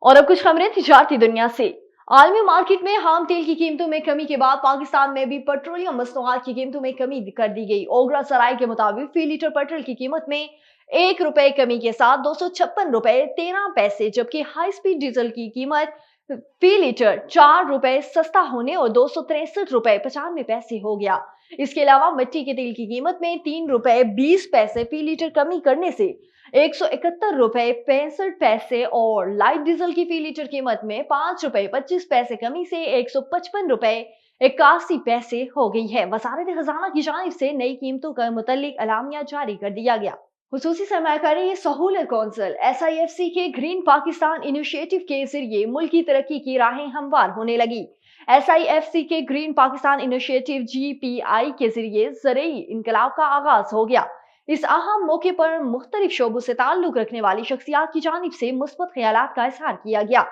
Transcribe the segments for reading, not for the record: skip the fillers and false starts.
और अब कुछ खबरें तिजारती दुनिया से। आलमी मार्केट में खाम तेल की कीमतों में कमी के बाद पाकिस्तान में भी पेट्रोलियम मसनूआत की कीमतों में कमी कर दी गई। ओगरा सराय के मुताबिक फी लीटर पेट्रोल की कीमत में 1 रुपए कमी के साथ 256 रुपए 13 पैसे, जबकि हाई स्पीड डीजल की कीमत फी लीटर 4 रुपए सस्ता होने और 263 रुपए 95 पैसे हो गया। इसके अलावा मिट्टी के तेल की कीमत में 3 रुपए 20 पैसे फी लीटर कमी करने से 171 रुपए 65 पैसे और लाइट डीजल की फी लीटर कीमत में 5 रुपए 25 पैसे कमी से 155 रुपए 81 पैसे हो गई है। वजारत खजाना की जानिब से नई कीमतों का मुतल्लिक अलामिया जारी कर दिया गया। खुसूसी सरमाकारी सहूलत कौंसिल SIFC के ग्रीन पाकिस्तान इनिशिएटिव के जरिए मुल्क की तरक्की की राहें हमवार होने लगी। SIFC के ग्रीन पाकिस्तान इनिशिएटिव GPI के जरिए ज़रूरी इनकलाब का आगाज हो गया। इस अहम मौके पर मुख्तलिफ शोबों से ताल्लुक रखने वाली शख्सियात की जानिब से मुस्बत ख्यालात का इजहार किया गया।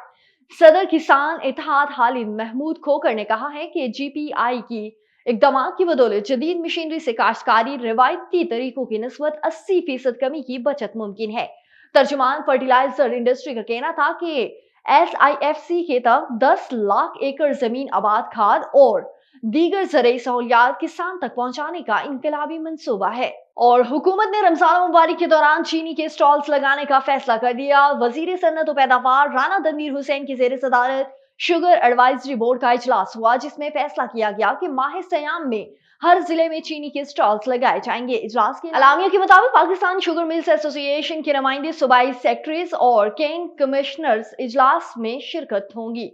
सदर किसान इत्तेहाद खालिद महमूद खोकर ने कहा है कि GPI की इकदाम की बदौलत जदीद मशीनरी से काश्तकारी रिवायती तरीकों की निस्बत 80% कमी की बचत मुमकिन है। तर्जुमान फर्टिलाइजर इंडस्ट्री का कहना था कि SIFC के तक 10 लाख एकड़ जमीन आबाद खाद और दीगर ज़रूरी सहूलियात किसान तक पहुंचाने का इनकलाबी मंसूबा है। और हुकूमत ने रमजान मुबारक के दौरान चीनी के स्टॉल्स लगाने का फैसला कर दिया। वजीर सन्नत और पैदावार राना तनवीर हुसैन की जेर सदारत शुगर एडवाइजरी बोर्ड का इजलास हुआ, जिसमें फैसला किया गया कि माह सयाम में हर जिले में चीनी के स्टॉल्स लगाए जाएंगे। इजलास के अलामिया के मुताबिक पाकिस्तान शुगर मिल्स एसोसिएशन के नुमाइंदे, सूबाई सेक्रेटरीज और केन कमिश्नर्स इजलास में शिरकत होंगी।